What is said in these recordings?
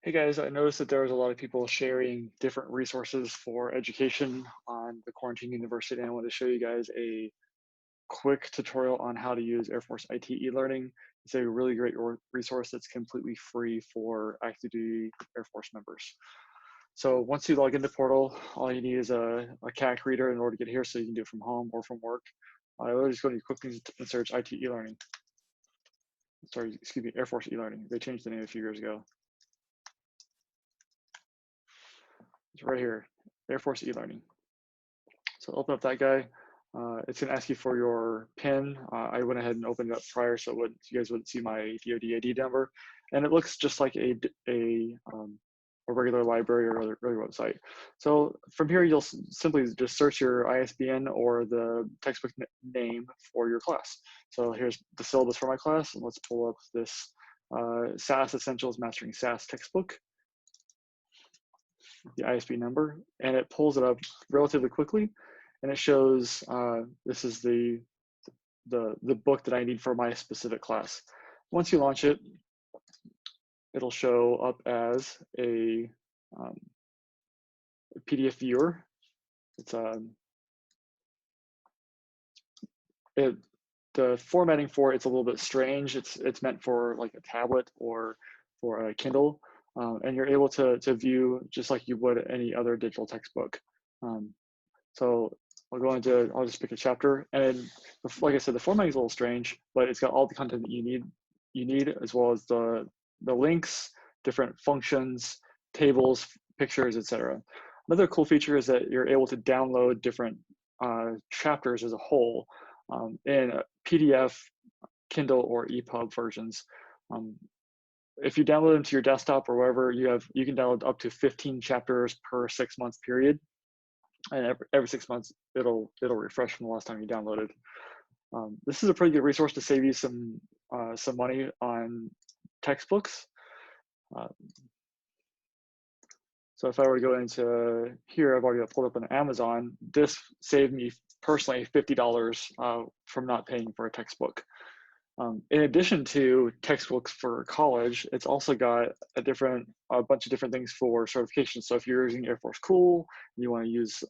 Hey guys, I noticed that there was a lot of people sharing different resources for education on the Quarantine University, and I want to show you guys a quick tutorial on how to use Air Force IT e-learning. It's a really great resource that's completely free for active duty Air Force members. So once you log into Portal, all you need is a CAC reader in order to get here, so you can do it from home or from work. I will just go to quickly and search IT e-learning. Sorry, excuse me, Air Force e-learning. They changed the name a few years ago. It's right here, Air Force e-learning. So open up that guy. It's going to ask you for your PIN. I went ahead and opened it up prior so you guys wouldn't see my DoD ID number. And it looks just like a regular library or other website. So from here, you'll simply just search your ISBN or the textbook name for your class. So here's the syllabus for my class. And let's pull up this SAS Essentials Mastering SAS textbook, the ISBN number, and it pulls it up relatively quickly. And it shows this is the book that I need for my specific class. Once you launch it, it'll show up as a PDF viewer. It's the formatting for it's a little bit strange. It's meant for like a tablet or for a Kindle, and you're able to view just like you would any other digital textbook. So I'll just pick a chapter, and like I said, the formatting is a little strange, but it's got all the content that you need as well as the links, different functions, tables, pictures, etc. Another cool feature is that you're able to download different chapters as a whole in PDF, Kindle, or EPUB versions. If you download them to your desktop or wherever you can download up to 15 chapters per 6 month period. And every 6 months, it'll refresh from the last time you downloaded. This is a pretty good resource to save you some money on textbooks. So if I were to go into here, I've already pulled up on Amazon. This saved me personally $50 from not paying for a textbook. In addition to textbooks for college, it's also got a bunch of different things for certification. So if you're using Air Force Cool, you want to use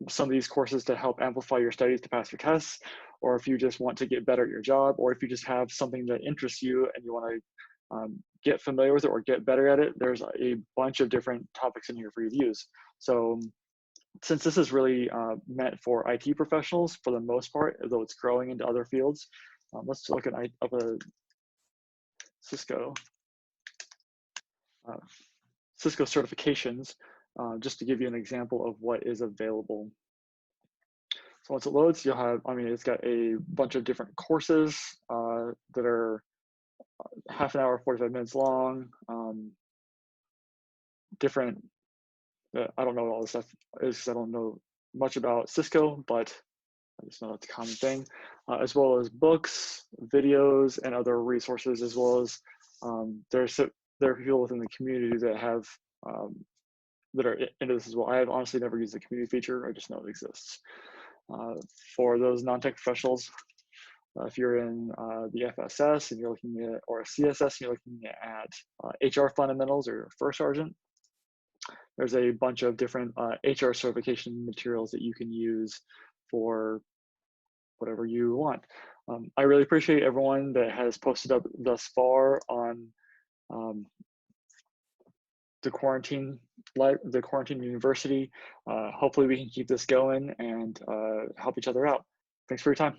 some of these courses to help amplify your studies to pass your tests, or if you just want to get better at your job, or if you just have something that interests you and you want to get familiar with it or get better at it, there's a bunch of different topics in here for you to use. So since this is really meant for IT professionals for the most part, though it's growing into other fields, let's look at Cisco certifications, just to give you an example of what is available. So once it loads, you'll have, it's got a bunch of different courses that are half an hour, 45 minutes long, different, I don't know what all this stuff is because I don't know much about Cisco, but I just know it's a common thing, as well as books, videos, and other resources, as well as there are people within the community that have that are into this as well. I have honestly never used the community feature. I just know it exists. For those non-tech professionals, if you're in the FSS and you're looking at, or a CSS and you're looking at HR fundamentals or first sergeant, there's a bunch of different HR certification materials that you can use for whatever you want. I really appreciate everyone that has posted up thus far on the Quarantine University. Hopefully we can keep this going and help each other out. Thanks for your time.